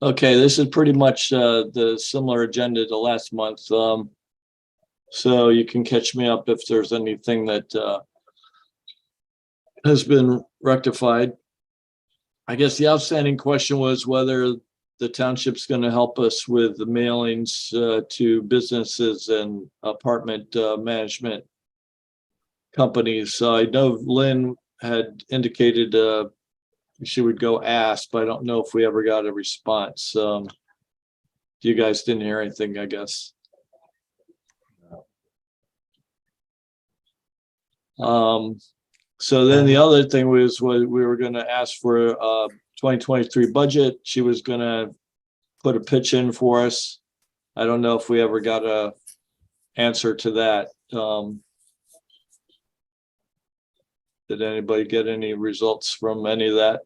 Okay, this is pretty much the similar agenda to last month. So you can catch me up if there's anything that has been rectified. I guess the outstanding question was whether the township's going to help us with the mailings to businesses and apartment management companies. So I know Lynn had indicated she would go ask, but I don't know if we ever got a response. You guys didn't hear anything, I guess. So then the other thing was we were going to ask for 2023 budget. She was going to put a pitch in for us. I don't know if we ever got a answer to that. Did anybody get any results from any of that?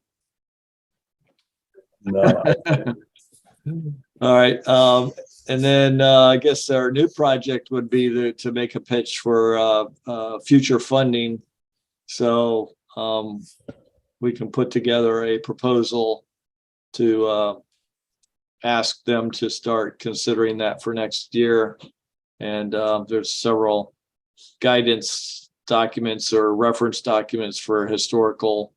No. All right. And then I guess our new project would be to make a pitch for future funding. So we can put together a proposal to ask them to start considering that for next year. And there's several guidance documents or reference documents for historical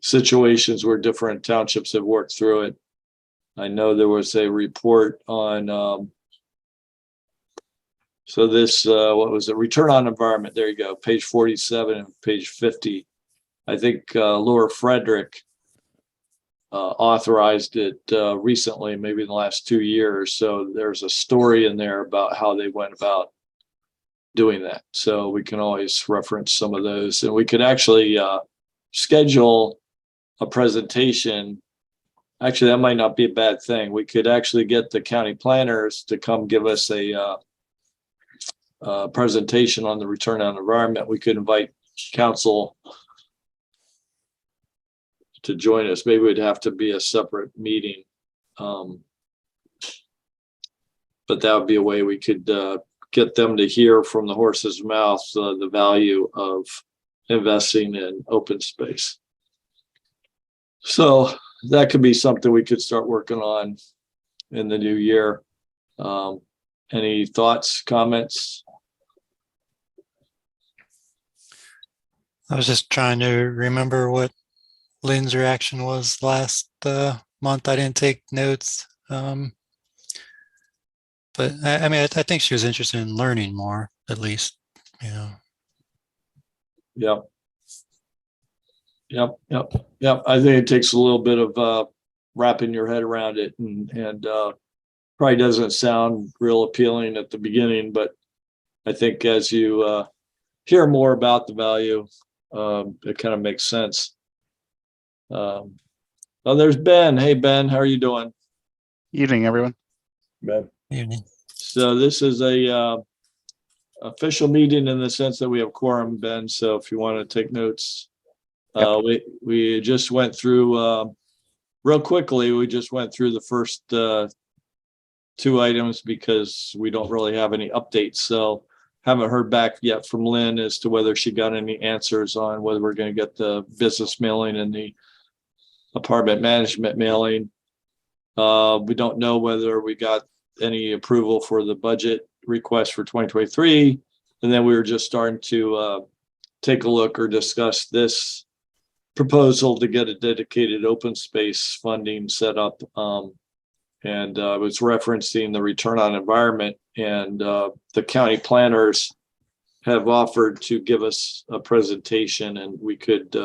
situations where different townships have worked through it. I know there was a report on so this what was it, return on environment, there you go, page 47 and page 50. I think Laura Frederick authorized it recently, maybe in the last 2 years. So there's a story in there about how they went about doing that. So we can always reference some of those, and we could actually schedule a presentation. Actually, that might not be a bad thing. We could actually get the county planners to come give us a presentation on the return on environment. We could invite council to join us. Maybe it'd have to be a separate meeting. But that would be a way we could get them to hear from the horse's mouth the value of investing in open space. So that could be something we could start working on in the new year. Any thoughts, comments? I was just trying to remember what Lynn's reaction was last month. I didn't take notes. But I mean, I think she was interested in learning more, at least, you know. Yep. I think it takes a little bit of wrapping your head around it, and probably doesn't sound real appealing at the beginning, but I think as you hear more about the value, it kind of makes sense. Oh, there's Ben. Hey, Ben, how are you doing? Evening, everyone. Ben. Evening. So this is a official meeting in the sense that we have quorum, Ben. So if you want to take notes, we just went through real quickly. We just went through the first 2 items because we don't really have any updates. So haven't heard back yet from Lynn as to whether she got any answers on whether we're going to get the business mailing and the apartment management mailing. We don't know whether we got any approval for the budget request for 2023. And then we were just starting to take a look or discuss this proposal to get a dedicated open space funding set up. And I was referencing the return on environment, and the county planners have offered to give us a presentation, and we could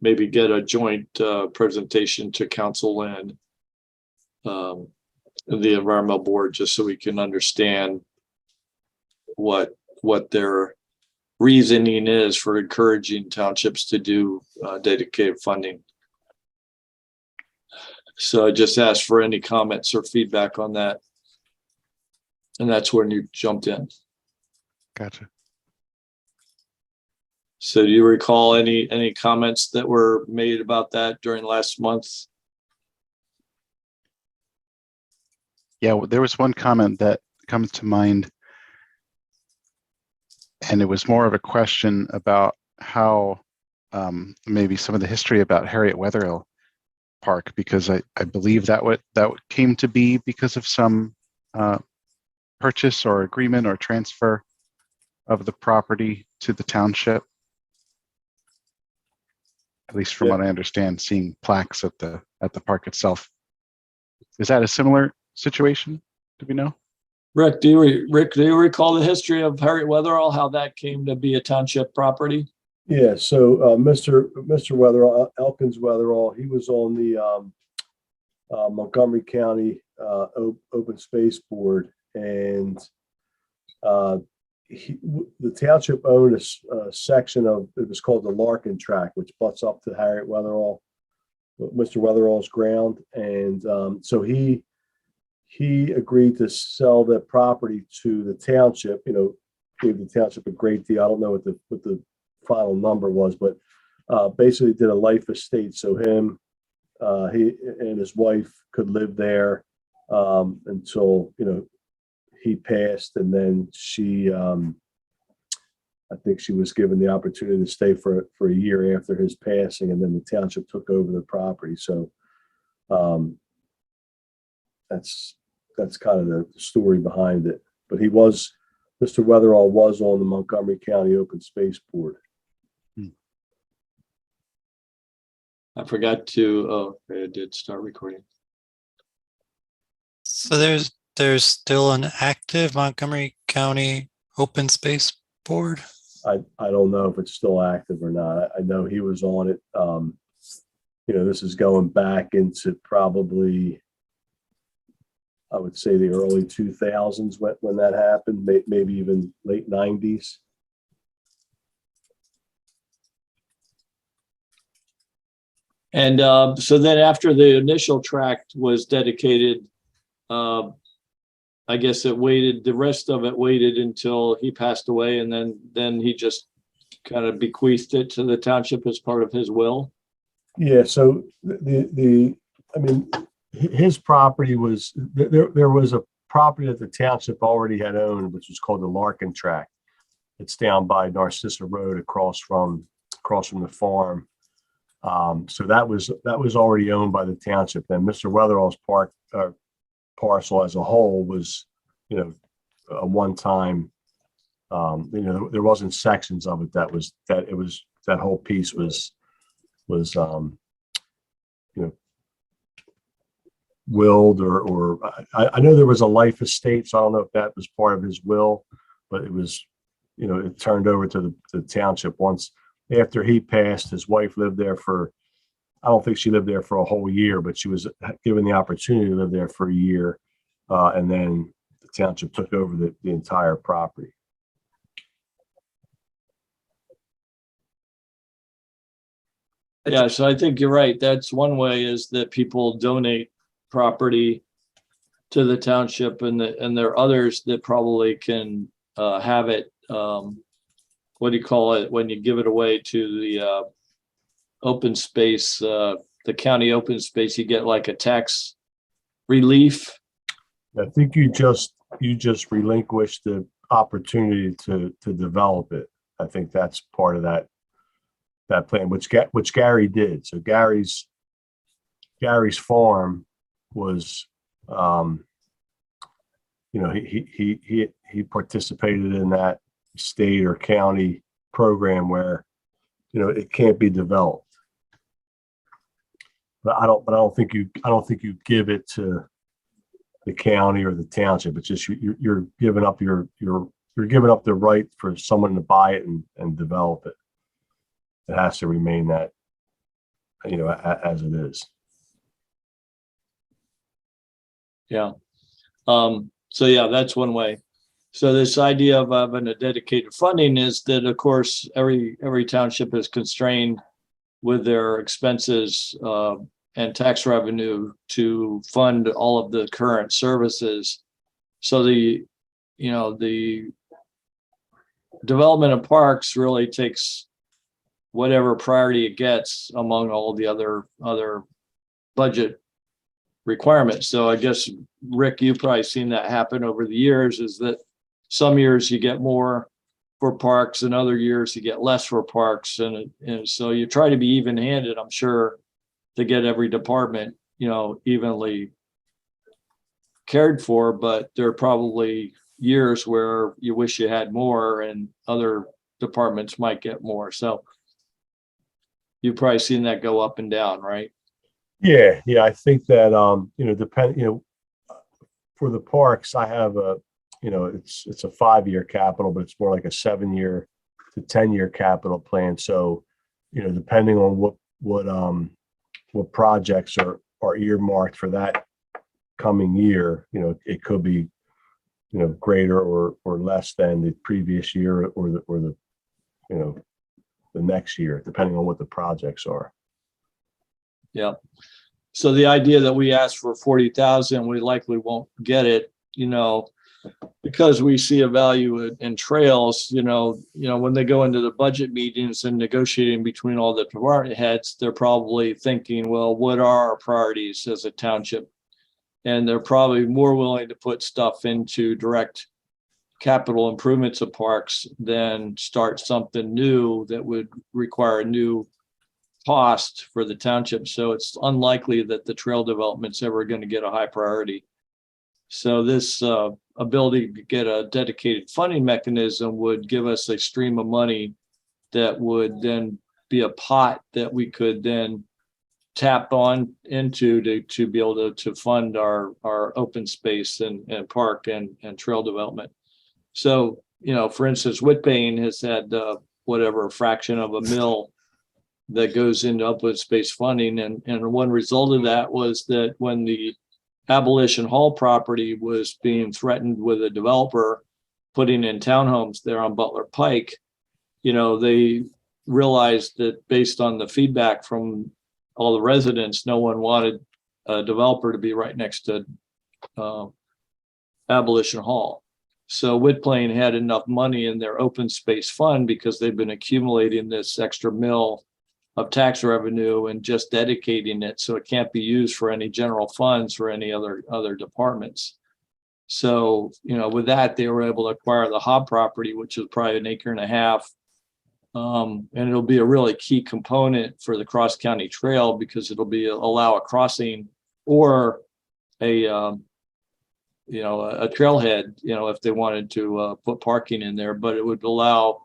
maybe get a joint presentation to council and the environmental board, just so we can understand what their reasoning is for encouraging townships to do dedicated funding. So I just asked for any comments or feedback on that. And that's when you jumped in. Gotcha. So do you recall any comments that were made about that during last month? Yeah, there was one comment that comes to mind, and it was more of a question about how maybe some of the history about Harriet Wetherill Park, because I believe that came to be because of some purchase or agreement or transfer of the property to the township. At least from Yeah. what I understand, seeing plaques at the park itself. Is that a similar situation? Do we know? Rick, do you recall the history of Harriet Wetherall, how that came to be a township property? Yeah, so Mr. Weatherall, Elkins Weatherall, he was on the Montgomery County Open Space Board, and the township owned a section of, it was called the Larkin Track, which butts up to Harriet Wetherall, Mr. Weatherall's ground, and so he agreed to sell that property to the township. You know, gave the township a great deal. I don't know what the final number was, but basically did a life estate. So he and his wife could live there until, you know, he passed, and then she, I think she was given the opportunity to stay for a year after his passing, and then the township took over the property. So that's kind of the story behind it. But Mr. Weatherall was on the Montgomery County Open Space Board. I forgot to, oh, I did start recording. So there's still an active Montgomery County Open Space Board. I don't know if it's still active or not. I know he was on it. You know, this is going back into probably, I would say, the early 2000s when that happened, maybe even late 90s. And so then after the initial tract was dedicated, I guess the rest of it waited until he passed away, and then he just kind of bequeathed it to the township as part of his will. Yeah, so I mean, his property was, there was a property that the township already had owned, which was called the Larkin Tract. It's down by Narcissa Road across from the farm. So that was already owned by the township. Then Mr. Weatherall's parcel as a whole was, you know, a one-time, you know, there wasn't sections of it that whole piece was you know, willed or I know there was a life estate, so I don't know if that was part of his will, but it was, you know, it turned over to the township once after he passed. His wife lived there for, I don't think she lived there for a whole year, but she was given the opportunity to live there for a year. And then the township took over the entire property. Yeah, so I think you're right. That's one way, is that people donate property to the township, and there are others that probably can have it, what do you call it, when you give it away to the open space, the county open space, you get like a tax relief. I think you just relinquished the opportunity to develop it. I think that's part of that plan, which Gary did. So Gary's farm was, you know, he participated in that state or county program where, you know, it can't be developed. But I don't think you give it to the county or the township. It's just you're giving up you're giving up the right for someone to buy it and develop it. It has to remain that, you know, as it is. Yeah. So yeah, that's one way. So this idea of having a dedicated funding is that, of course, every township is constrained with their expenses and tax revenue to fund all of the current services. So the development of parks really takes whatever priority it gets among all the other budget requirements. So I guess, Rick, you've probably seen that happen over the years, is that some years you get more for parks, and other years you get less for parks. And so you try to be even handed, I'm sure, to get every department, evenly cared for, but there are probably years where you wish you had more and other departments might get more. So you've probably seen that go up and down, right? Yeah, I think that, for the parks, I have it's a 5-year capital, but it's more like a 7-year to 10-year capital plan. So, depending on what projects are earmarked for that coming year, it could be, greater or less than the previous year or the the next year, depending on what the projects are. Yeah. So the idea that we asked for 40,000, we likely won't get it, because we see a value in trails, when they go into the budget meetings and negotiating between all the department heads, they're probably thinking, well, what are our priorities as a township? And they're probably more willing to put stuff into direct capital improvements of parks than start something new that would require a new cost for the township. So it's unlikely that the trail development's ever going to get a high priority. So this ability to get a dedicated funding mechanism would give us a stream of money that would then be a pot that we could then tap on into to be able to fund our open space and park and trail development. So, for instance, Whitbane has had whatever fraction of a mil that goes into open space funding. And one result of that was that when the Abolition Hall property was being threatened with a developer putting in townhomes there on Butler Pike, they realized that based on the feedback from all the residents, no one wanted a developer to be right next to Abolition Hall. So Whitplain had enough money in their open space fund because they've been accumulating this extra mill of tax revenue and just dedicating it so it can't be used for any general funds or any other departments. So, with that, they were able to acquire the Hobb property, which is probably 1.5 acres. And it'll be a really key component for the cross county trail because it'll allow a crossing or a trailhead, if they wanted to put parking in there, but it would allow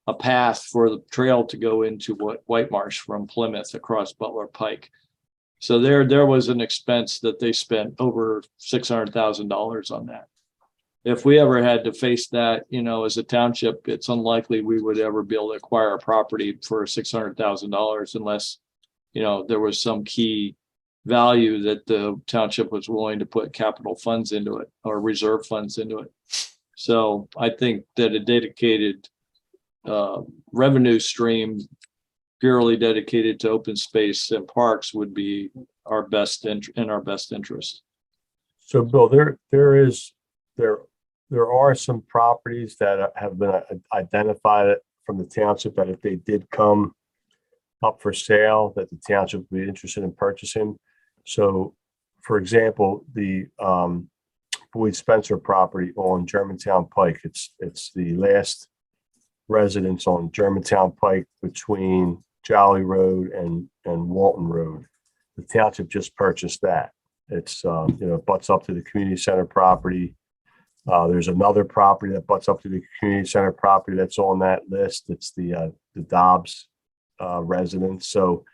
a path for the trail to go into White Marsh from Plymouth across Butler Pike. So there was an expense that they spent over $600,000 on that. If we ever had to face that, as a township, it's unlikely we would ever be able to acquire a property for $600,000 unless, there was some key value that the township was willing to put capital funds into it or reserve funds into it. So I think that a dedicated revenue stream purely dedicated to open space and parks would be in our best interest. So Bill, there are some properties that have been identified from the township that if they did come up for sale, that the township would be interested in purchasing. So, for example, the Boyd Spencer property on Germantown Pike, it's the last residence on Germantown Pike between Jolly Road and Walton Road. The township just purchased that. It's butts up to the community center property. There's another property that butts up to the community center property that's on that list. It's the Dobbs residence. So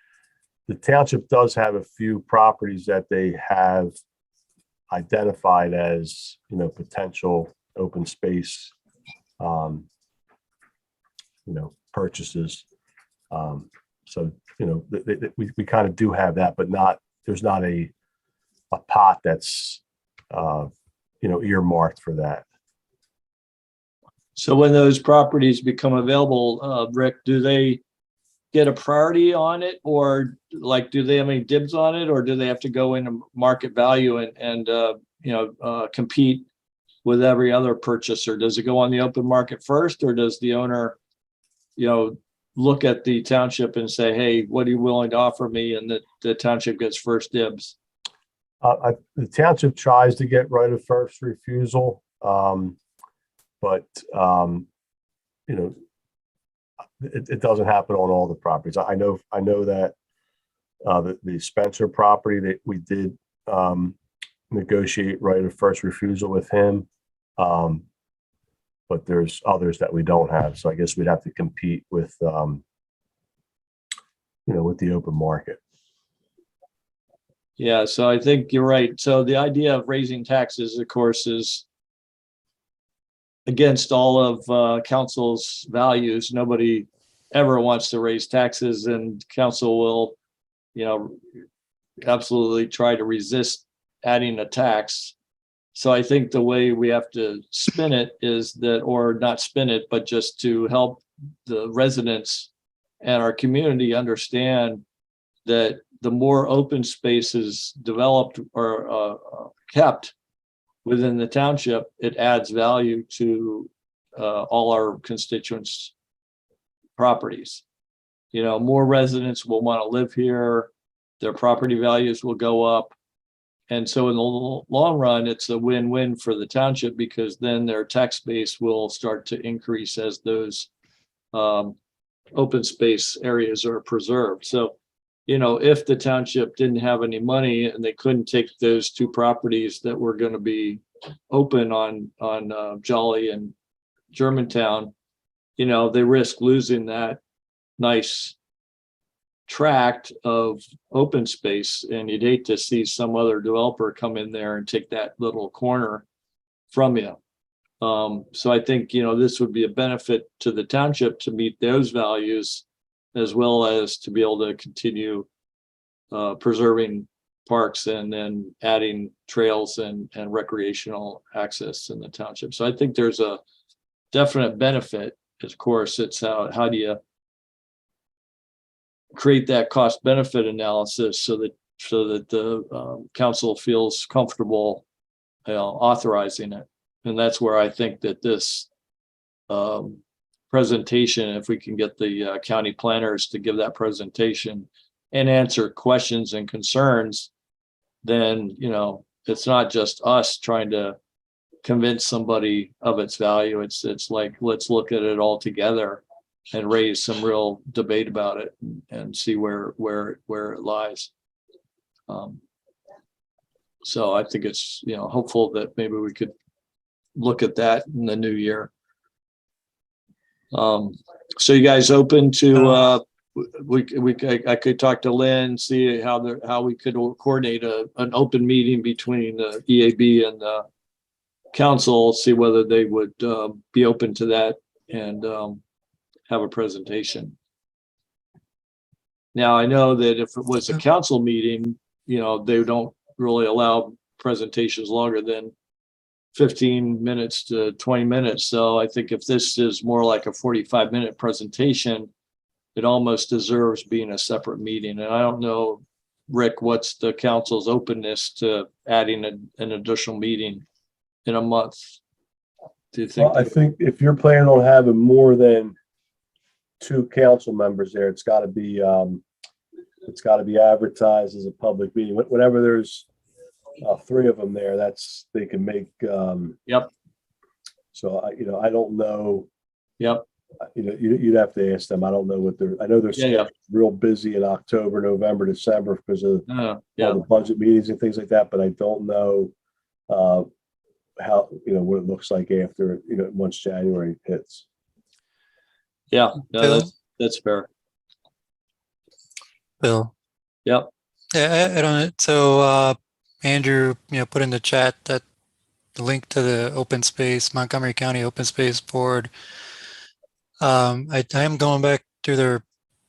the township does have a few properties that they have identified as potential open space purchases. So we kind of do have that, but there's not a pot that's earmarked for that. So when those properties become available, Rick, do they get a priority on it, or do they have any dibs on it, or do they have to go into market value and compete with every other purchaser? Does it go on the open market first, or does the owner, look at the township and say, hey, what are you willing to offer me? And the township gets first dibs. The township tries to get right of first refusal, but you know, it doesn't happen on all the properties. I know that the Spencer property that we did negotiate right of first refusal with him. But there's others that we don't have. So I guess we'd have to compete with, with the open market. Yeah, so I think you're right. So the idea of raising taxes, of course, is against all of council's values. Nobody ever wants to raise taxes, and council will, absolutely try to resist adding a tax. So I think the way we have to spin it is that, or not spin it, but just to help the residents and our community understand that the more open spaces developed or kept within the township, it adds value to all our constituents' properties. More residents will want to live here, their property values will go up. And so in the long run, it's a win-win for the township, because then their tax base will start to increase as those open space areas are preserved. So, if the township didn't have any money and they couldn't take those two properties that were going to be open on Jolly and Germantown, they risk losing that nice tract of open space, and you'd hate to see some other developer come in there and take that little corner from you. So I think, this would be a benefit to the township to meet those values, as well as to be able to continue preserving parks and then adding trails and recreational access in the township. So I think there's a definite benefit. Of course, it's how do you create that cost benefit analysis so that the council feels comfortable authorizing it. And that's where I think that this presentation, if we can get the county planners to give that presentation and answer questions and concerns, then it's not just us trying to convince somebody of its value. It's like, let's look at it all together and raise some real debate about it and see where it lies. So I think it's hopeful that maybe we could look at that in the new year. So you guys open to I could talk to Lynn, see how we could coordinate an open meeting between the EAB and the council, see whether they would be open to that and have a presentation. Now, I know that if it was a council meeting, they don't really allow presentations longer than 15 minutes to 20 minutes. So I think if this is more like a 45-minute presentation, it almost deserves being a separate meeting. And I don't know, Rick, what's the council's openness to adding an additional meeting in a month? Do you think? Well, I think if you're planning on having more than 2 council members there, it's got to be advertised as a public meeting. Whenever there's 3 of them there, they can make. Yep. So I don't know. Yep. You'd have to ask them. I don't know what I know they're real busy in October, November, December because of all the budget meetings and things like that. But I don't know how what it looks like after once January hits. Yeah, Bill? that's fair. Bill. Yep. Yeah, I don't. So Andrew, put in the chat that the link to the open space, Montgomery County Open Space Board. I am going back through their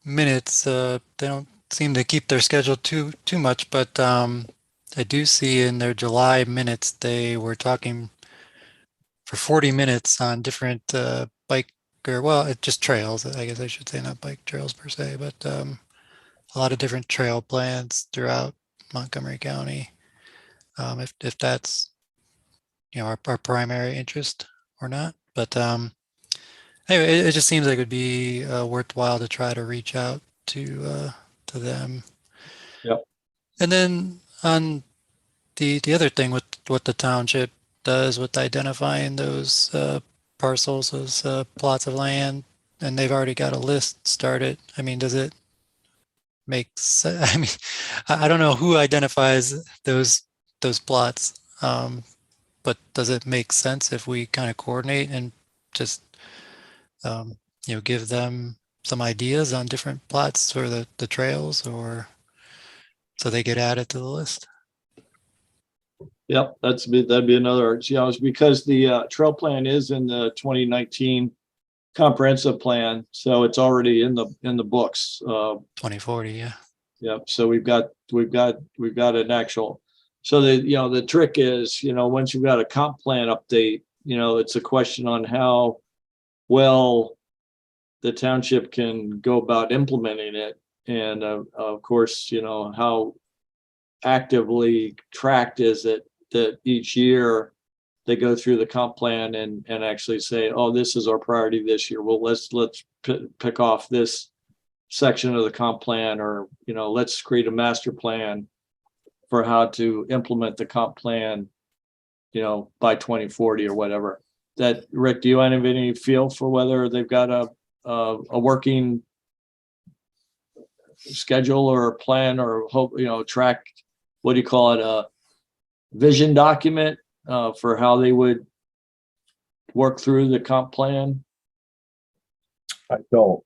minutes. They don't seem to keep their schedule too much, but I do see in their July minutes they were talking for 40 minutes on different bike just trails. I guess I should say, not bike trails per se, but a lot of different trail plans throughout Montgomery County. If that's our primary interest or not, but anyway, it just seems like it would be worthwhile to try to reach out to them. Yep. And then on the other thing with what the township does with identifying those parcels, those plots of land, and they've already got a list started. I mean, does it make sense? I mean, I don't know who identifies those plots, but does it make sense if we kind of coordinate and just give them some ideas on different plots for the trails, or so they get added to the list? Yep, that'd be another, it's because the trail plan is in the 2019 comprehensive plan, so it's already in the books. 2040, yeah. Yep, so we've got an actual, so the trick is, once you've got a comp plan update, it's a question on how well the township can go about implementing it. And of course, how actively tracked is it that each year they go through the comp plan and actually say, oh, this is our priority this year. Well, let's pick off this section of the comp plan, or, let's create a master plan for how to implement the comp plan, by 2040 or whatever. That, Rick, do you have any feel for whether they've got a working schedule or a plan, or hope, track, what do you call it, a vision document for how they would work through the comp plan? I don't.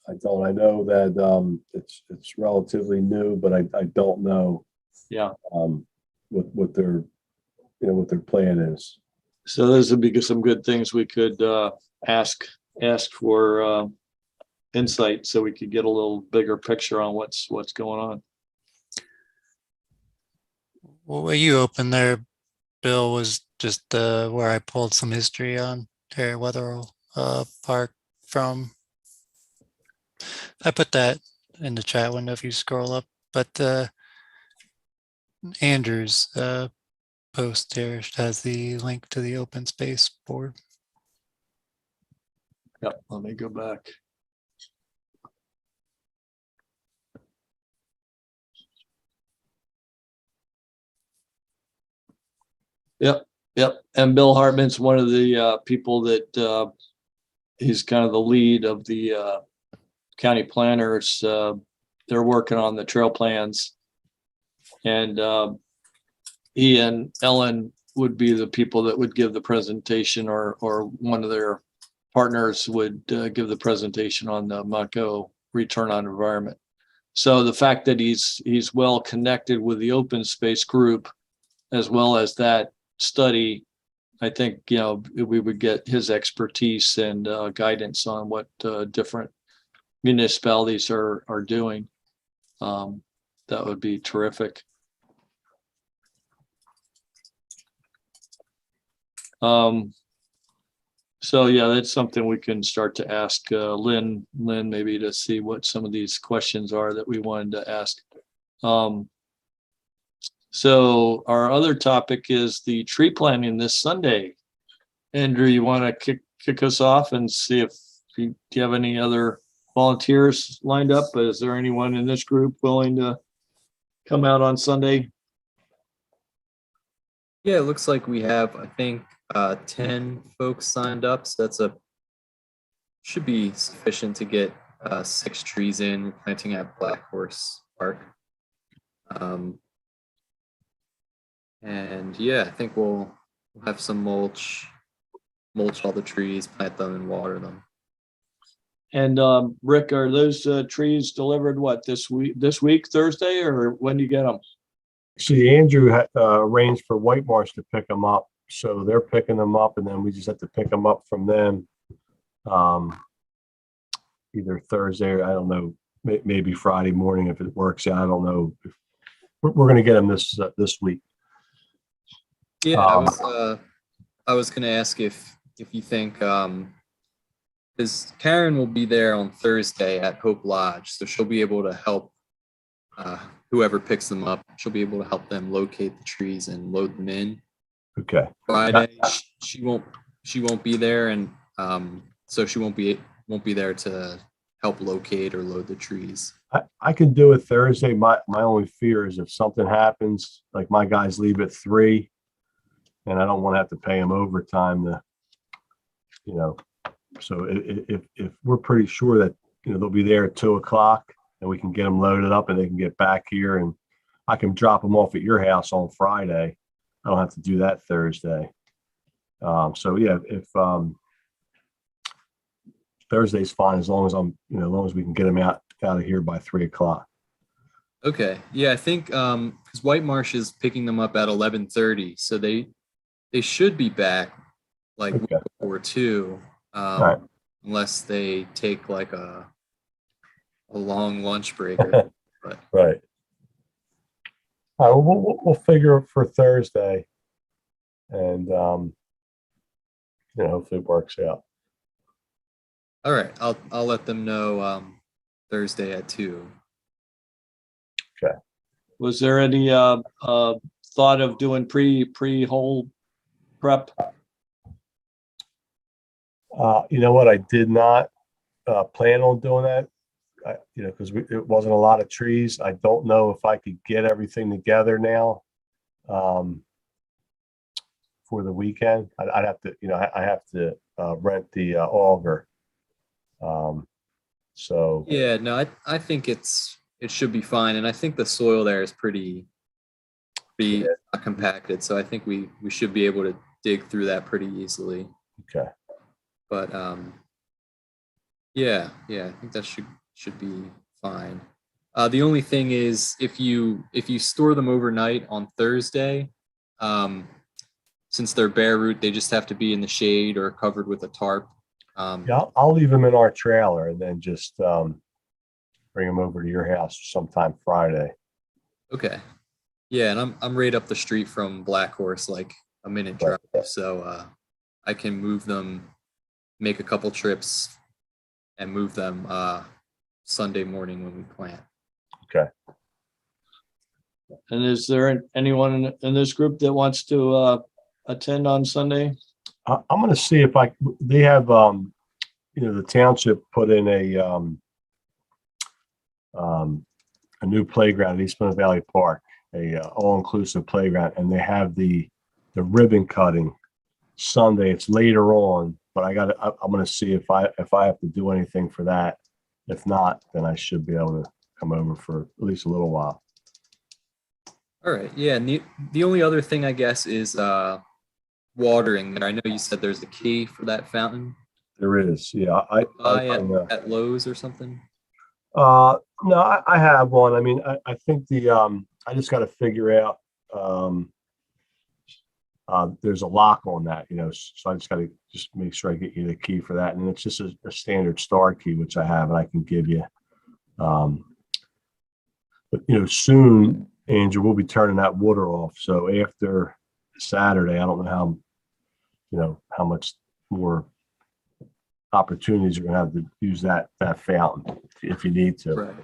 I know that it's relatively new, but I don't know Yeah. what their what their plan is. So those would be some good things we could ask for insight, so we could get a little bigger picture on what's going on. Well, what you opened there, Bill, was just where I pulled some history on Harry Weatherall Park from. I put that in the chat window if you scroll up, but Andrew's post here has the link to the open space board. Yep, let me go back. Yep. And Bill Hartman's one of the people that he's kind of the lead of the county planners. They're working on the trail plans, and he and Ellen would be the people that would give the presentation, or one of their partners would give the presentation on the Montco return on environment. So the fact that he's well connected with the open space group, as well as that study, I think, we would get his expertise and guidance on what different municipalities are doing. That would be terrific. So yeah, that's something we can start to ask Lynn maybe, to see what some of these questions are that we wanted to ask. So our other topic is the tree planting this Sunday. Andrew, you want to kick us off and see if do you have any other volunteers lined up? Is there anyone in this group willing to come out on Sunday? Yeah, it looks like we have, I think, 10 folks signed up. So should be sufficient to get 6 trees in. We're planting at Black Horse Park. And yeah, I think we'll have some mulch all the trees, plant them and water them. And Rick, are those trees delivered this week, Thursday, or when do you get them? See, Andrew arranged for White Marsh to pick them up, so they're picking them up, and then we just have to pick them up from them either Thursday or, I don't know, maybe Friday morning if it works out. I don't know. We're going to get them this week. Yeah, I was going to ask if you think, because Karen will be there on Thursday at Hope Lodge, so she'll be able to help whoever picks them up. She'll be able to help them locate the trees and load them in. Okay. Friday, she won't be there, and so she won't be there to help locate or load the trees. I can do it Thursday. My only fear is if something happens, like my guys leave at 3, and I don't want to have to pay them overtime you know, so if we're pretty sure that, you know, they'll be there at 2 o'clock and we can get them loaded up and they can get back here and I can drop them off at your house on Friday. I don't have to do that Thursday. So yeah, if Thursday's fine as long as as long as we can get them out of here by 3 o'clock. Okay, yeah, I think because White Marsh is picking them up at 11:30, so they should be back like Okay. before 2, right. unless they take like a long lunch break. Right. All right. Well, we'll figure for Thursday, and hopefully it works out. All right, I'll let them know Thursday at 2. Was there any thought of doing pre-hole prep? You know what? I did not plan on doing that. Because it wasn't a lot of trees. I don't know if I could get everything together now for the weekend. I'd have to, I have to rent the auger. So Yeah, no, I think it should be fine, and I think the soil there is pretty compacted, so I think we should be able to dig through that pretty easily. okay, But yeah, I think that should be fine. The only thing is if you store them overnight on Thursday, since they're bare root, they just have to be in the shade or covered with a tarp. yeah, I'll leave them in our trailer and then just bring them over to your house sometime Friday. Okay. Yeah, and I'm right up the street from Black Horse, like a minute drive, so I can move them, make a couple trips, and move them Sunday morning when we plant. Okay. And is there anyone in this group that wants to attend on Sunday? I'm going to see if they have, the township put in a new playground at East Plymouth Valley Park, a all-inclusive playground, and they have the ribbon cutting Sunday. It's later on, but I'm going to see if I have to do anything for that. If not, then I should be able to come over for at least a little while. All right. Yeah, and the only other thing I guess is watering there. I know you said there's a key for that fountain. There is, yeah. Buy at Lowe's or something. No, I have one. I mean, I think I just got to figure out. There's a lock on that, so I just got to make sure I get you the key for that, and it's just a standard star key, which I have, and I can give you. But soon, Andrew, we'll be turning that water off. So after Saturday, I don't know how much more opportunities you're gonna have to use that fountain if you need to. Right.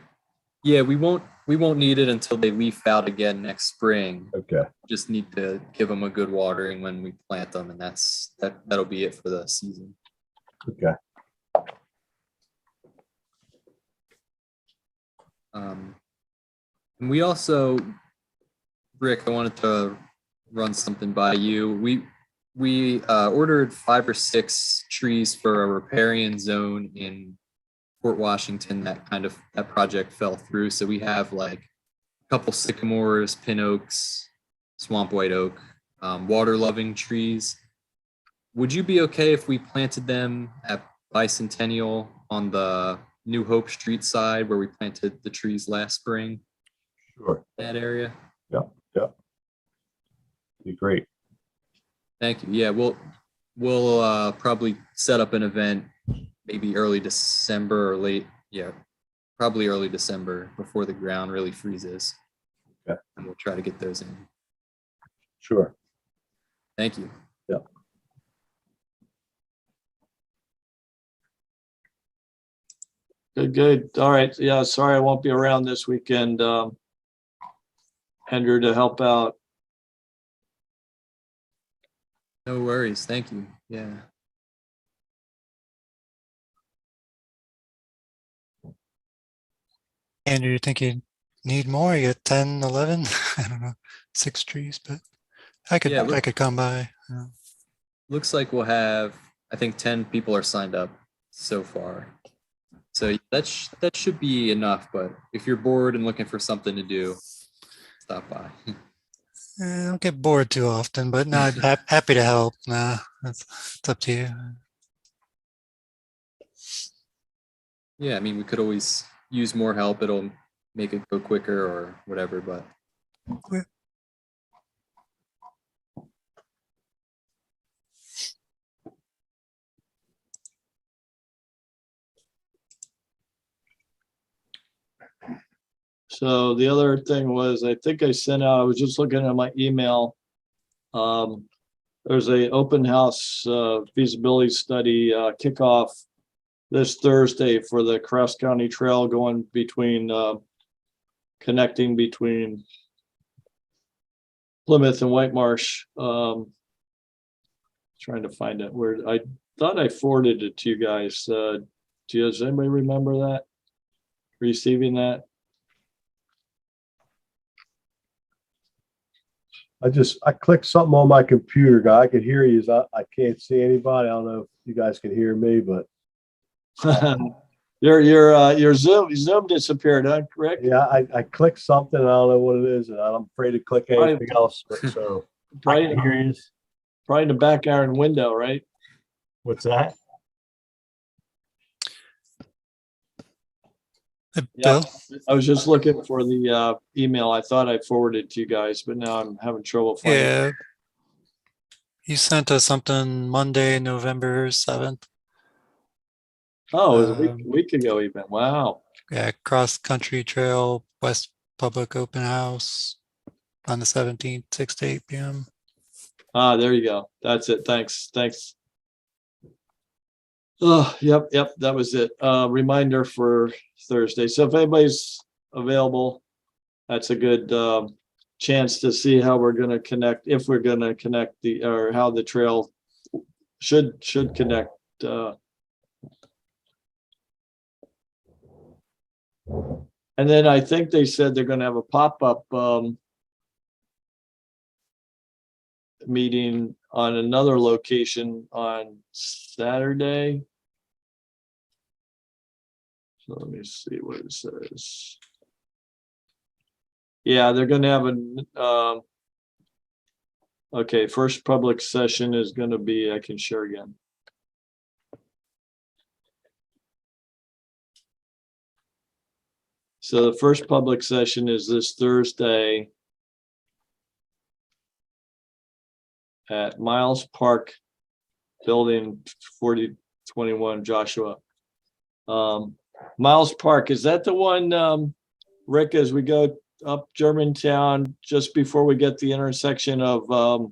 Yeah, we won't need it until they leaf out again next spring. Okay. Just need to give them a good watering when we plant them, and that'll be it for the season. Okay. And we also, Rick, I wanted to run something by you. We ordered 5 or 6 trees for a riparian zone in Port Washington. That project fell through. So we have like a couple sycamores, pin oaks, swamp white oak, water loving trees. Would you be okay if we planted them at Bicentennial on the New Hope Street side where we planted the trees last spring? Sure. That area? Yeah. Be great. Thank you. Yeah, we'll probably set up an event maybe early December or probably early December before the ground really freezes. Okay. And we'll try to get those in. Sure. Thank you. Yeah. Good. All right. Yeah, sorry I won't be around this weekend, Andrew, to help out. No worries. Thank you. Yeah. Andrew, you think you need more? You got 10, 11? I don't know, 6 trees, but I could Yeah, come by. Looks like we'll have I think 10 people are signed up so far. So that should be enough. But if you're bored and looking for something to do, stop by. I don't get bored too often, but no, I'm happy to help. Nah, it's up to you. Yeah, I mean, we could always use more help. It'll make it go quicker or whatever, but So the other thing was, I think I sent out, I was just looking at my email. There's a open house feasibility study kickoff this Thursday for the Cross County Trail going between connecting between Plymouth and White Marsh. Trying to find it where I thought I forwarded it to you guys. Does anybody remember that? Receiving that? I clicked something on my computer, guy. I could hear you. I can't see anybody. I don't know if you guys can hear me, but Your Zoom disappeared, huh, Rick? yeah, I clicked something. And I don't know what it is, and I'm afraid to click anything else. But so I Probably, can hear you. probably in the back iron window, right? What's that? Yeah. Bill? I was just looking for the email. I thought I forwarded to you guys, but now I'm having trouble finding it. Yeah. You sent us something Monday, November 7th. Oh, it was a week ago even. Wow. Yeah, cross country trail, West Public Open House on the 17th, 6 to 8 p.m. Ah, there you go. That's it. Thanks. Oh, yep, that was it. Reminder for Thursday. So if anybody's available, that's a good chance to see how we're gonna connect, if we're gonna connect or how the trail should connect. And then I think they said they're gonna have a pop-up meeting on another location on Saturday. So let me see what it says. Yeah, they're gonna have okay, first public session is gonna be, I can share again. So the first public session is this Thursday at Miles Park, building 4021 Joshua. Miles Park, is that the one, Rick, as we go up Germantown, just before we get the intersection of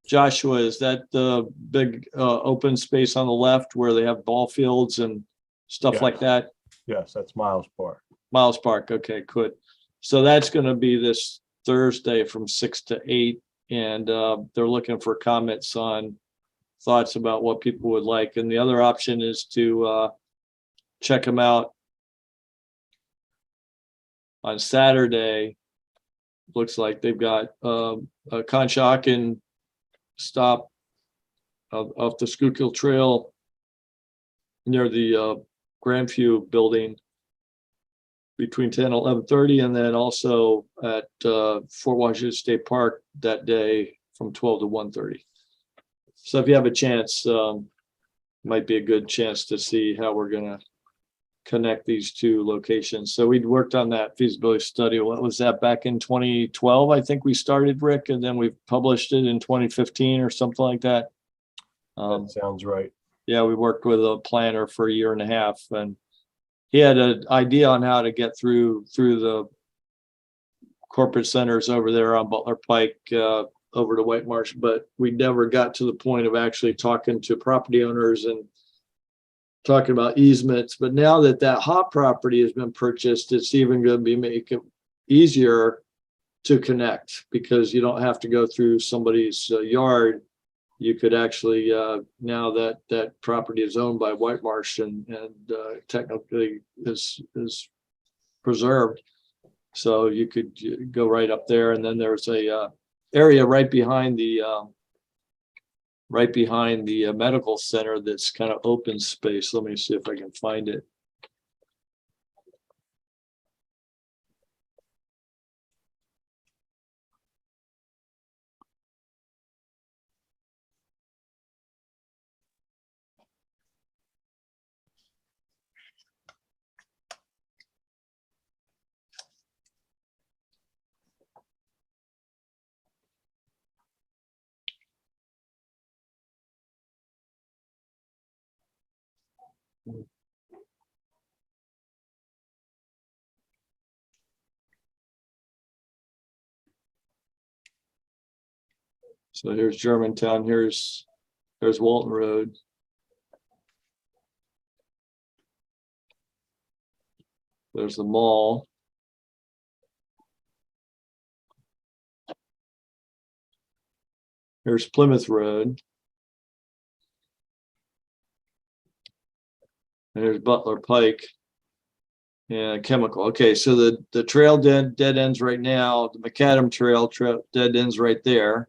Joshua, is that the big open space on the left where they have ball fields and stuff Yes. like that? Yes, that's Miles Park. Miles Park, okay, good. So that's gonna be this Thursday from 6 to 8, and they're looking for comments on thoughts about what people would like. And the other option is to check them out on Saturday. Looks like they've got a Conshohocken stop off the Schuylkill Trail near the Grandview building between 10 and 11:30, and then also at Fort Washington State Park that day from 12 to 1:30. So if you have a chance, might be a good chance to see how we're gonna connect these two locations. So we'd worked on that feasibility study. What was that, back in 2012? I think we started, Rick, and then we published it in 2015 or something like that. That sounds right. Yeah, we worked with a planner for a year and a half, and he had an idea on how to get through the corporate centers over there on Butler Pike, over to White Marsh, but we never got to the point of actually talking to property owners and talking about easements. But now that hot property has been purchased, it's even going to be make it easier to connect, because you don't have to go through somebody's yard. You could actually, now that property is owned by White Marsh and technically is preserved. So you could go right up there, and then there's a area right behind the right behind the medical center that's kind of open space. Let me see if I can find it. So here's Germantown, there's Walton Road. There's the mall. Here's Plymouth Road. And there's Butler Pike. And Chemical. Okay, so the trail dead ends right now. The Macadam Trail dead ends right there.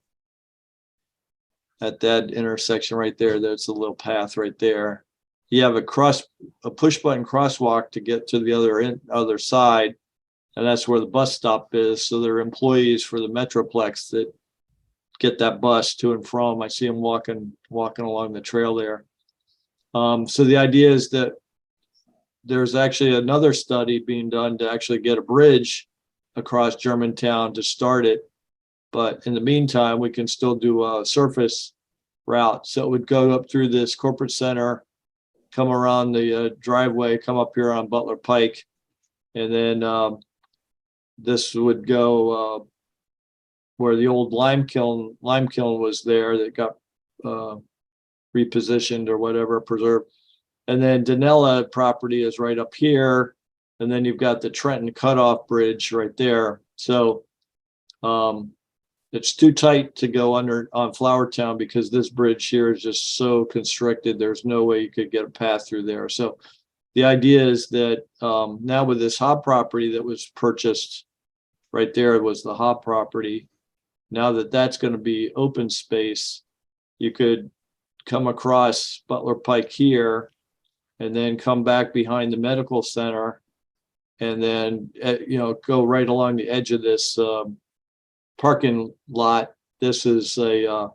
At that intersection right there, there's a little path right there. You have a push button crosswalk to get to the other side, and that's where the bus stop is. So there are employees for the Metroplex that get that bus to and from. I see them walking along the trail there. So the idea is that there's actually another study being done to actually get a bridge across Germantown to start it. But in the meantime, we can still do a surface route. So it would go up through this corporate center, come around the driveway, come up here on Butler Pike. And then this would go where the old lime kiln was there that got repositioned or whatever, preserved. And then Danella property is right up here. And then you've got the Trenton Cutoff Bridge right there. So it's too tight to go under on Flowertown because this bridge here is just so constricted. There's no way you could get a path through there. So the idea is that now with this Hobb property that was purchased right there was the Hobb property. Now that that's going to be open space, you could come across Butler Pike here and then come back behind the medical center and then, go right along the edge of this parking lot. This is a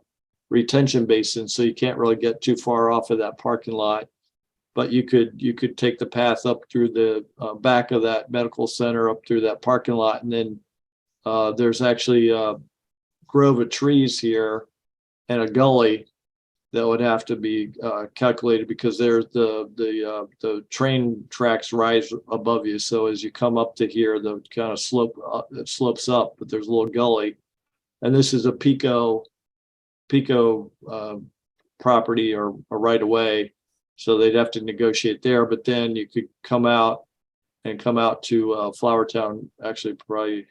retention basin, so you can't really get too far off of that parking lot. But you could take the path up through the back of that medical center, up through that parking lot, and then there's actually a grove of trees here and a gully that would have to be calculated because there's the train tracks rise above you. So as you come up to here, the kind of it slopes up, but there's a little gully. And this is a Pico property or a right of way. So they'd have to negotiate there, but then you could come out to Flowertown, actually probably.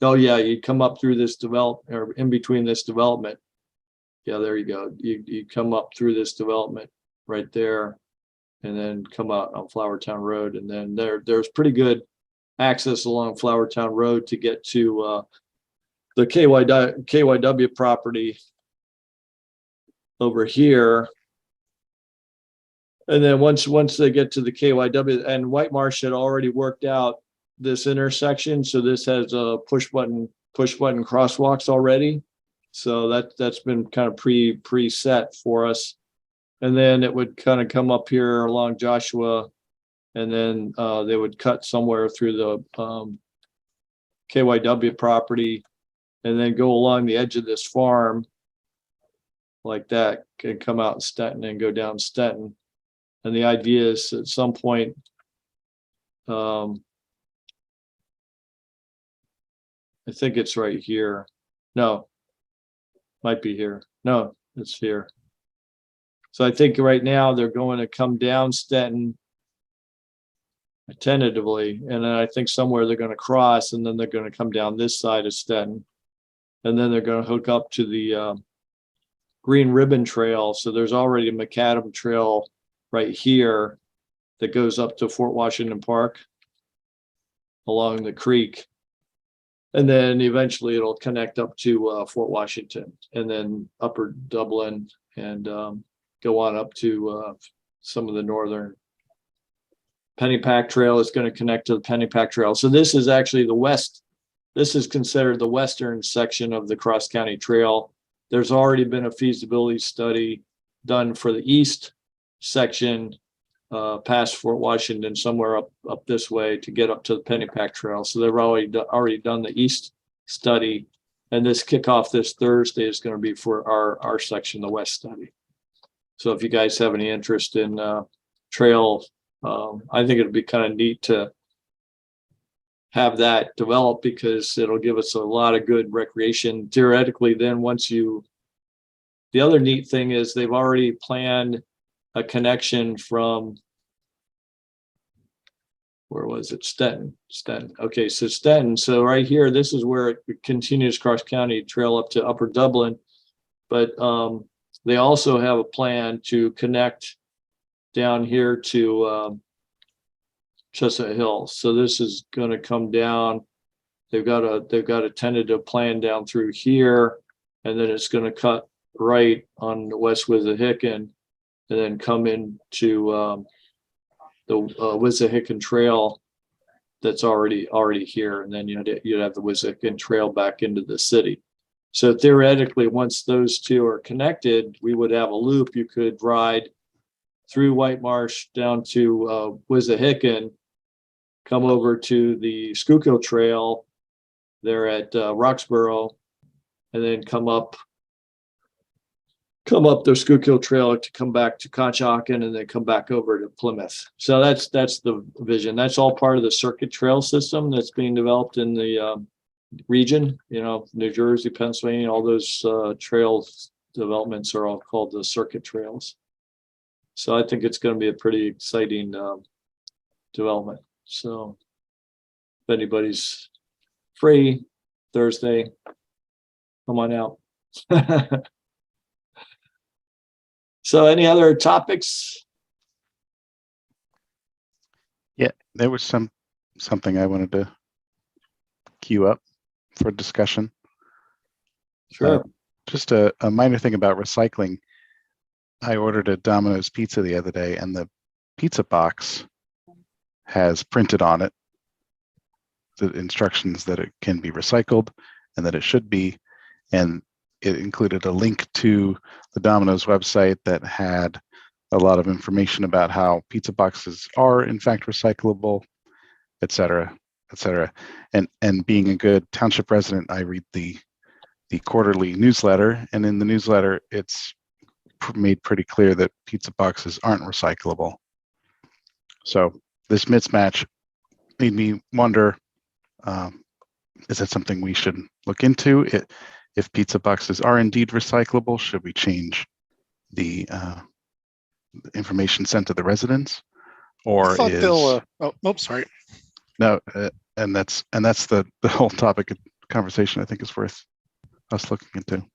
Oh yeah, you'd come up through this or in between this development. Yeah, there you go. You come up through this development right there and then come out on Flowertown Road. And then there's pretty good access along Flowertown Road to get to the KYW property over here. And then once they get to the KYW, and White Marsh had already worked out this intersection. So this has a push button crosswalks already. So that's been kind of preset for us. And then it would kind of come up here along Joshua, and then they would cut somewhere through the KYW property and then go along the edge of this farm like that, and come out in Stetton and go down Stetton. And the idea is at some point, I think it's right here. No, might be here. No, it's here. So I think right now they're going to come down Stetton tentatively, and then I think somewhere they're going to cross, and then they're going to come down this side of Stetton, and then they're going to hook up to the Green Ribbon Trail. So there's already a Macadam Trail right here that goes up to Fort Washington Park along the creek. And then eventually it'll connect up to Fort Washington and then Upper Dublin and go on up to some of the northern. Pennypack Trail is going to connect to the Pennypack Trail. So this is actually the west. This is considered the western section of the Cross County Trail. There's already been a feasibility study done for the east section past Fort Washington, somewhere up this way to get up to the Pennypack Trail. So they've already done the east study, and this kickoff this Thursday is going to be for our section, the west study. So if you guys have any interest in trail, I think it'd be kind of neat to have that develop because it'll give us a lot of good recreation. Theoretically, then the other neat thing is they've already planned a connection from, where was it? Stenton. Okay, so Stenton. So right here, this is where it continues Cross County Trail up to Upper Dublin. But they also have a plan to connect down here to Chestnut Hill. So this is going to come down. They've got a tentative plan down through here, and then it's going to cut right on the West Wissahickon, and then come into the Wissahickon Trail that's already here, and then you'd have the Wissahickon Trail back into the city. So theoretically, once those two are connected, we would have a loop. You could ride through White Marsh down to Wissahickon, come over to the Schuylkill Trail there at Roxborough, and then come up the Schuylkill Trail to come back to Conshohocken, and then come back over to Plymouth. So that's the vision. That's all part of the circuit trail system that's being developed in the region. New Jersey, Pennsylvania, all those trail developments are all called the circuit trails. So I think it's going to be a pretty exciting development. So if anybody's free Thursday, come on out. So any other topics? Yeah, there was something I wanted to queue up for discussion. Sure. Just a minor thing about recycling. I ordered a Domino's pizza the other day, and the pizza box has printed on it the instructions that it can be recycled and that it should be. And it included a link to the Domino's website that had a lot of information about how pizza boxes are in fact recyclable, et cetera, et cetera. And being a good township resident, I read the quarterly newsletter, and in the newsletter, it's made pretty clear that pizza boxes aren't recyclable. So this mismatch made me wonder, is that something we should look into? If pizza boxes are indeed recyclable, should we change the information sent to the residents? Or I thought is they'll, sorry. no, and that's the whole topic of conversation I think is worth us looking into.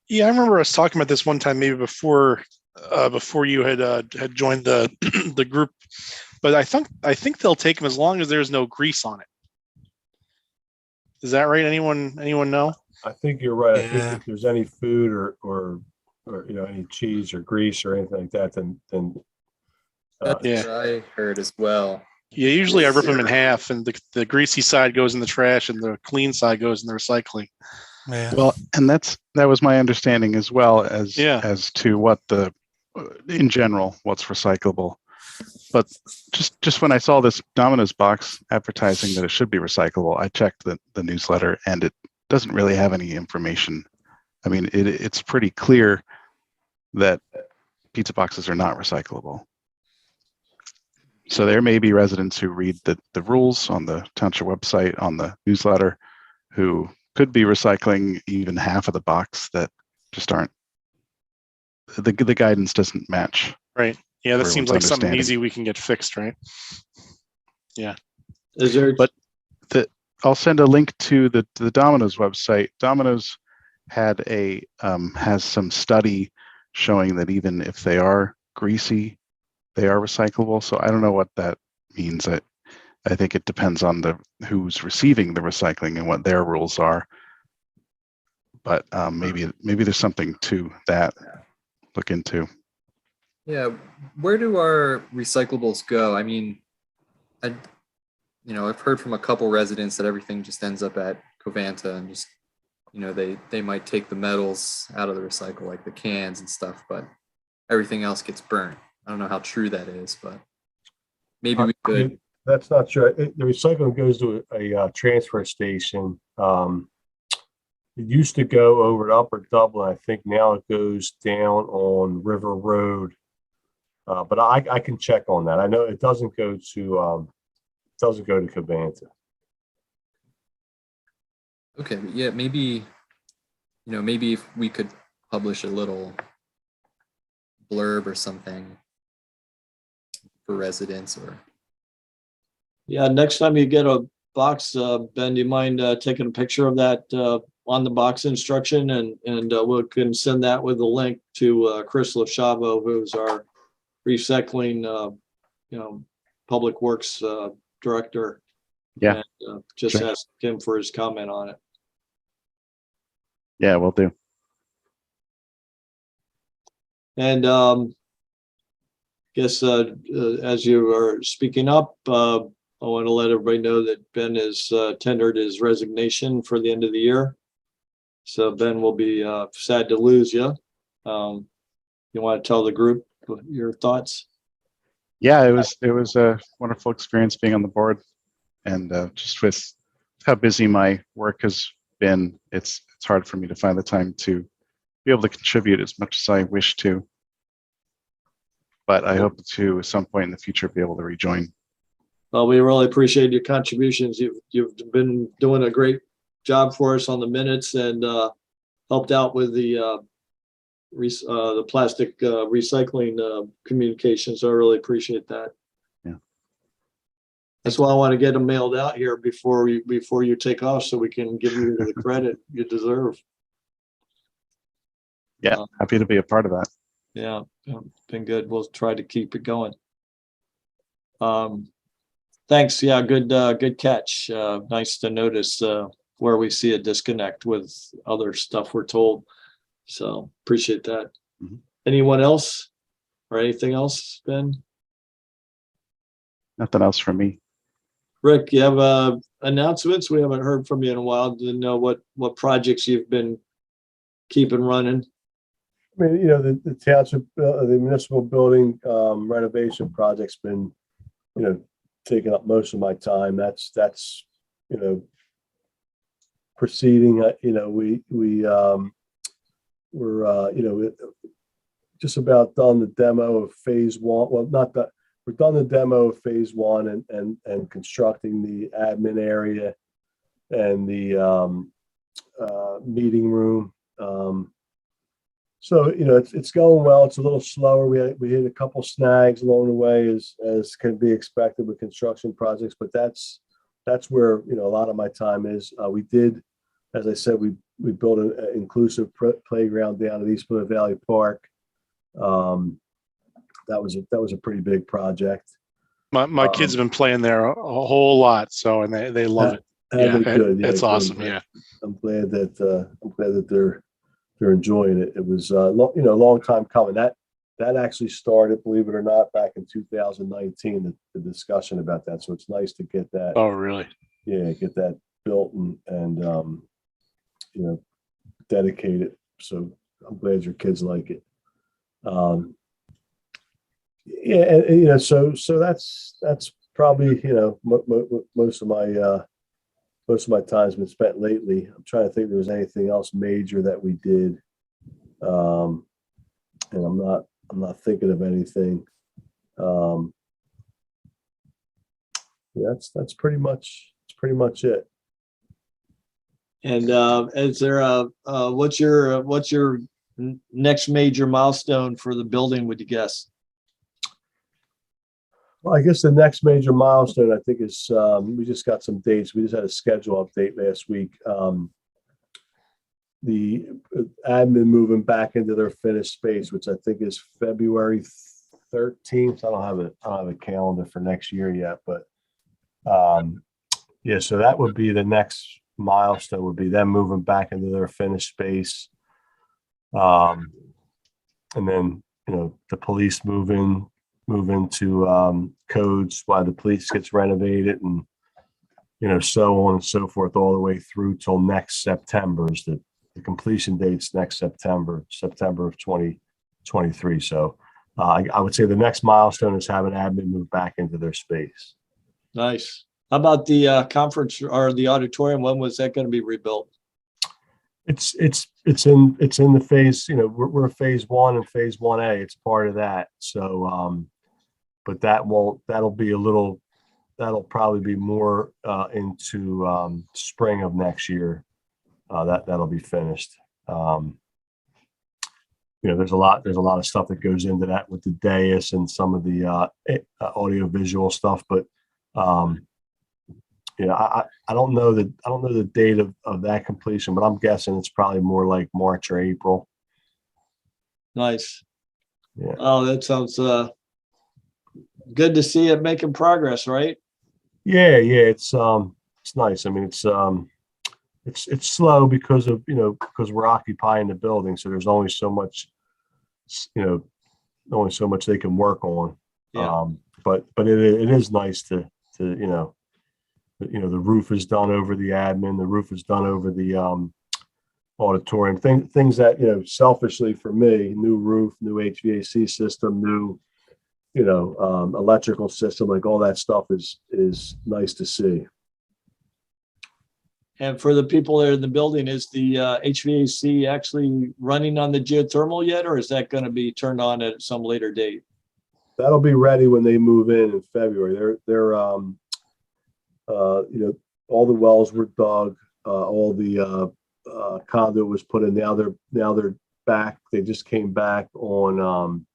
Yeah, I remember us talking about this one time, maybe before you had joined the the group. But I think they'll take them as long as there's no grease on it. Is that right? Anyone know? I think you're right. I Yeah. think if there's any food or any cheese or grease or anything like that, then That's Yeah. what I heard as well. Yeah, usually I rip them in half, and the greasy side goes in the trash, and the clean side goes in the recycling. Yeah. Well, and that was my understanding as well as Yeah. as to what in general what's recyclable. But just when I saw this Domino's box advertising that it should be recyclable, I checked the newsletter, and it doesn't really have any information. I mean, it's pretty clear that pizza boxes are not recyclable. So there may be residents who read the rules on the township website, on the newsletter, who could be recycling even half of the box that just aren't. The guidance doesn't match. Right. Yeah, that seems like Everyone's something understanding. easy we can get fixed, right? Is there? But I'll send a link to the Domino's website. Domino's had has some study showing that even if they are greasy, they are recyclable. So I don't know what that means. I think it depends on who's receiving the recycling and what their rules are. But maybe there's something to that. Look into. Yeah, where do our recyclables go? I mean, I've heard from a couple residents that everything just ends up at Covanta and just, they might take the metals out of the recycle, like the cans and stuff, but everything else gets burnt. I don't know how true that is, but maybe we could. That's not true. The recycling goes to a transfer station. It used to go over at Upper Dublin. I think now it goes down on River Road. But I can check on that. I know it doesn't go to Covanta. Okay, but yeah, maybe if we could publish a little blurb or something for residents or. Yeah, next time you get a box, Ben, do you mind taking a picture of that on the box instruction, and we can send that with a link to Chris LaChavo, who's our recycling, public works director. Yeah. And, just Sure. ask him for his comment on it. Yeah, we'll do. And guess as you are speaking up, I want to let everybody know that Ben has tendered his resignation for the end of the year. So Ben will be sad to lose you. You want to tell the group your thoughts? Yeah, it was a wonderful experience being on the board, and just with how busy my work has been, it's hard for me to find the time to be able to contribute as much as I wish to. But I hope to, at some point in the future, be able to rejoin. Well, we really appreciate your contributions. You've been doing a great job for us on the minutes, and helped out with the plastic recycling communications. So I really appreciate that. Yeah. That's why I want to get them mailed out here before you take off, so we can give you the credit you deserve. Yeah, happy to be a part of that. Yeah, been good. We'll try to keep it going. Thanks. Yeah, good catch. Nice to notice where we see a disconnect with other stuff we're told. So appreciate that. Mhm. Anyone else or anything else, Ben? Nothing else from me. Rick, you have announcements? We haven't heard from you in a while. Didn't know what projects you've been keeping running. I mean, the township, the municipal building renovation project's been, taking up most of my time. That's proceeding. We're just about done the demo of phase one. Well, not that we're done the demo of phase one and constructing the admin area and the meeting room. So it's going well. It's a little slower. We hit a couple snags along the way, as can be expected with construction projects. But that's where a lot of my time is. We did, as I said, we built an inclusive playground down at East Plymouth Valley Park. That was a pretty big project. My kids have been playing there a whole lot, so and they love it. Yeah, it's awesome. Yeah, I'm glad that they're enjoying it. It was a long time coming. That actually started, believe it or not, back in 2019. The discussion about that. So it's nice to get that. Oh, really? Yeah, get that built and dedicated. So I'm glad your kids like it. Yeah, and so that's probably most of my time's been spent lately. I'm trying to think if there was anything else major that we did, and I'm not thinking of anything. Yeah, that's pretty much it. And is there what's your next major milestone for the building, would you guess? Well, I guess the next major milestone, I think, is we just got some dates. We just had a schedule update last week. The admin moving back into their finished space, which I think is February 13th. I don't have a calendar for next year yet, but Yeah, so that would be the next milestone, would be them moving back into their finished space. And then, the police move into codes while the police gets renovated, and so on and so forth, all the way through till next September. Is the completion date's next September of 2023. So I would say the next milestone is having admin move back into their space. Nice. How about the conference or the auditorium? When was that going to be rebuilt? It's in the phase, we're phase 1 and phase 1A. It's part of that. So, but that'll probably be more into spring of next year. That'll be finished. There's a lot of stuff that goes into that with the dais and some of the audio visual stuff, but I don't know the date of that completion, but I'm guessing it's probably more like March or April. Nice. Yeah. Oh, that sounds good to see it making progress, right? Yeah, it's nice. I mean, it's slow because because we're occupying the building, so there's only so much they can work on. Yeah. But it is nice to the roof is done over the admin, the roof is done over the auditorium, things that selfishly for me, new roof, new HVAC system, new electrical system, like all that stuff is nice to see. And for the people that are in the building, is the HVAC actually running on the geothermal yet, or is that going to be turned on at some later date? That'll be ready when they move in February. They're all the wells were dug, all the conduit was put in. Now they're back. They just came back on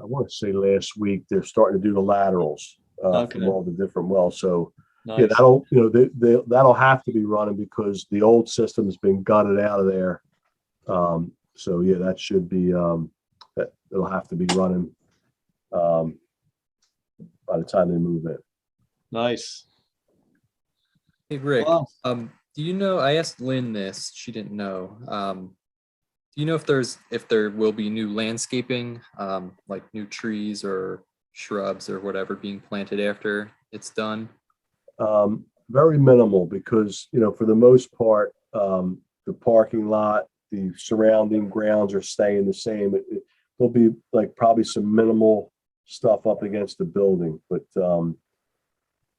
I want to say last week. They're starting to do the laterals Okay. from all the different wells. So Nice. yeah, that'll have to be running because the old system has been gutted out of there. So yeah, that should be it'll have to be running by the time they move in. Nice. Hey, Rick, Wow. do you know, I asked Lynn this, she didn't know. Do you know if there will be new landscaping, like new trees or shrubs or whatever being planted after it's done? Very minimal because, for the most part, the parking lot, the surrounding grounds are staying the same. There'll be like probably some minimal stuff up against the building, but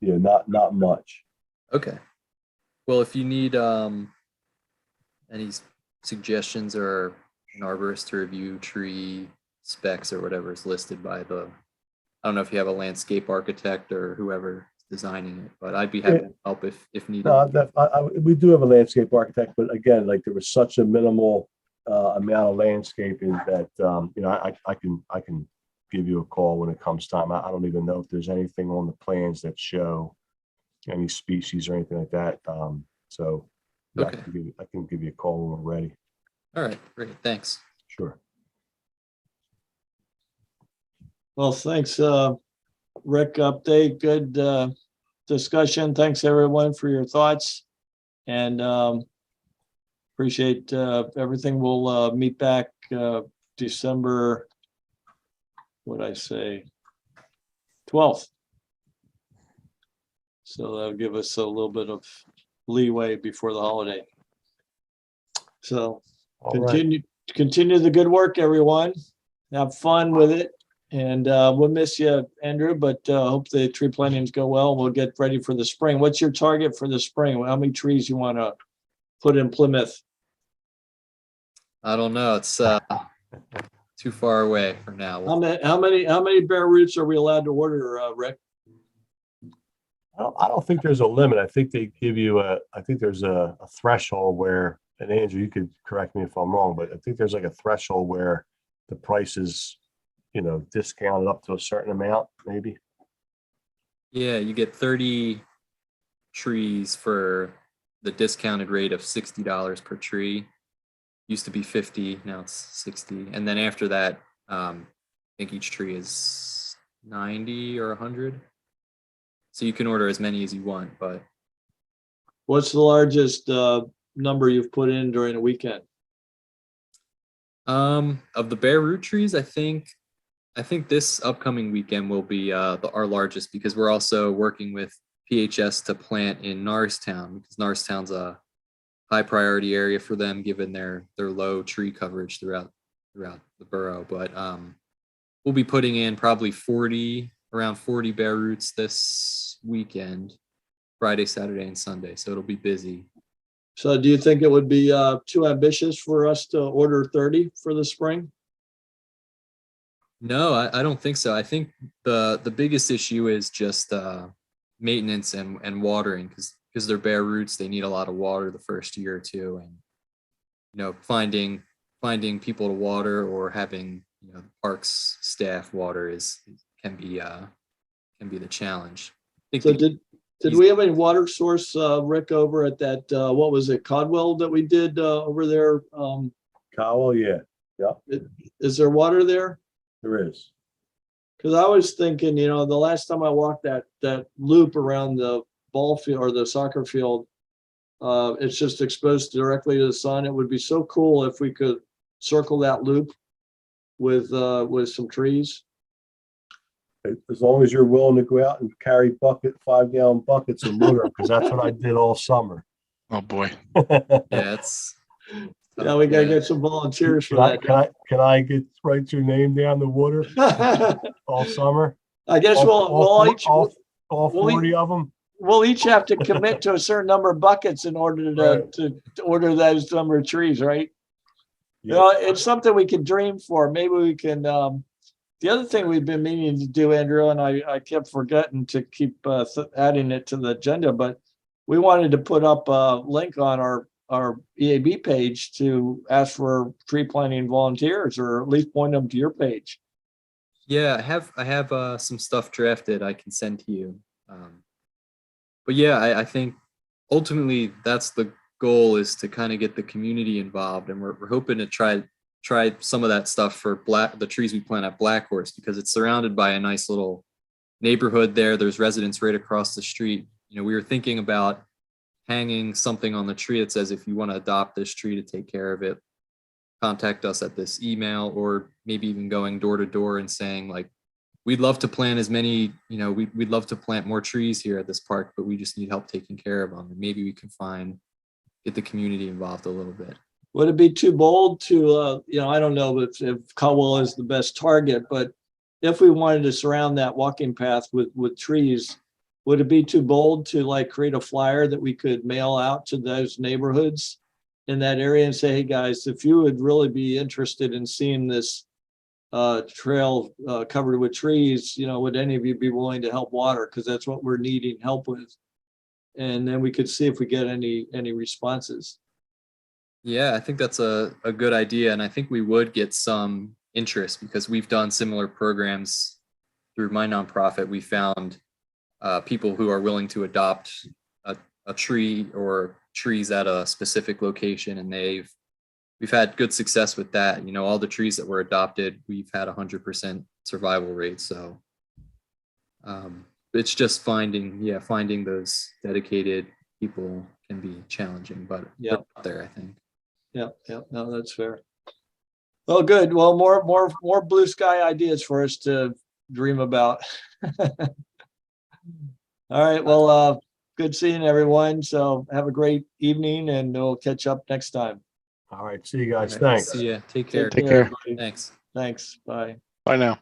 not much. Okay. Well, if you need any suggestions or an arborist to review tree specs or whatever is listed by I don't know if you have a landscape architect or whoever is designing it, but I'd be happy to help if needed. No, we do have a landscape architect, but again, like there was such a minimal amount of landscaping that I can give you a call when it comes time. I don't even know if there's anything on the plans that show any species or anything like that. So yeah, Okay. I can give you a call when we're ready. All right, great, thanks. Sure. Well, thanks, Rick. Update. Good discussion. Thanks everyone for your thoughts, and appreciate everything. We'll meet back December, what'd I say, 12th. So that'll give us a little bit of leeway before the holiday. So All right. continue the good work, everyone. Have fun with it. And we'll miss you, Andrew, but hope the tree plantings go well. We'll get ready for the spring. What's your target for the spring? How many trees you want to put in Plymouth? I don't know, it's too far away for now. How many bare roots are we allowed to order, Rick? I don't think there's a limit. I think they give you I think there's a threshold where, and Andrew, you could correct me if I'm wrong, but I think there's like a threshold where the price is, discounted up to a certain amount, maybe. Yeah, you get 30 trees for the discounted rate of $60 per tree. Used to be 50, now it's 60. And then after that, I think each tree is 90 or 100. So you can order as many as you want, but What's the largest number you've put in during a weekend? of the bare root trees, I think this upcoming weekend will be our largest, because we're also working with PHS to plant in Norristown, because Norristown's a high priority area for them given their low tree coverage throughout the borough. But we'll be putting in probably around 40 bare roots this weekend, Friday, Saturday, and Sunday. So it'll be busy. So do you think it would be too ambitious for us to order 30 for the spring? No, I don't think so. I think the biggest issue is just maintenance and watering, because they're bare roots. They need a lot of water the first year or two, and finding people to water or having the parks staff water can be the challenge. I think So the- did we have any water source, Rick, over at that, what was it, Codwell that we did over there? Cowell, yeah, Is there water there? there is. Because I was thinking, the last time I walked that loop around the ball field or the soccer field, it's just exposed directly to the sun. It would be so cool if we could circle that loop with some trees. As long as you're willing to go out and carry 5-gallon buckets of water, because that's what I did all summer. Oh, boy. yeah, it's Yeah, we gotta yeah. get some volunteers for Can I, that. can I get, write your name down the water all summer? I guess All we'll 40 of them? each have to commit to a certain number of buckets in order to order those number of trees, right? It's something we can dream for. Maybe we can, the other thing we've been meaning to do, Andrew, and I kept forgetting to keep adding it to the agenda, but we wanted to put up a link on our EAB page to ask for tree planting volunteers, or at least point them to your page. Yeah, I have some stuff drafted I can send to you. But yeah, I think ultimately that's the goal, is to kind of get the community involved, and we're hoping to try some of that stuff for the trees we plant at Black Horse, because it's surrounded by a nice little neighborhood there. There's residents right across the street. We were thinking about hanging something on the tree that says, if you want to adopt this tree to take care of it, contact us at this email, or maybe even going door to door and saying, like, we'd love to plant as many, we'd love to plant more trees here at this park, but we just need help taking care of them. And maybe we can get the community involved a little bit. Would it be too bold to, I don't know if Caldwell is the best target, but if we wanted to surround that walking path with trees, would it be too bold to create a flyer that we could mail out to those neighborhoods in that area and say, hey guys, if you would really be interested in seeing this trail covered with trees, would any of you be willing to help water? Because that's what we're needing help with. And then we could see if we get any responses. Yeah, I think that's a good idea. And I think we would get some interest, because we've done similar programs through my nonprofit. We found people who are willing to adopt a tree or trees at a specific location, and we've had good success with that. All the trees that were adopted, we've had 100% survival rate. So it's just finding those dedicated people can be challenging, but Yeah. out there, I think. Yeah, no, that's fair. Well, good. Well, more blue sky ideas for us to dream about. All right, well, good seeing everyone. So have a great evening, and we'll catch up next time. All right, see you guys. All right, Thanks. see ya. Take care. Take care. everybody. Thanks. Thanks. Bye. Bye now.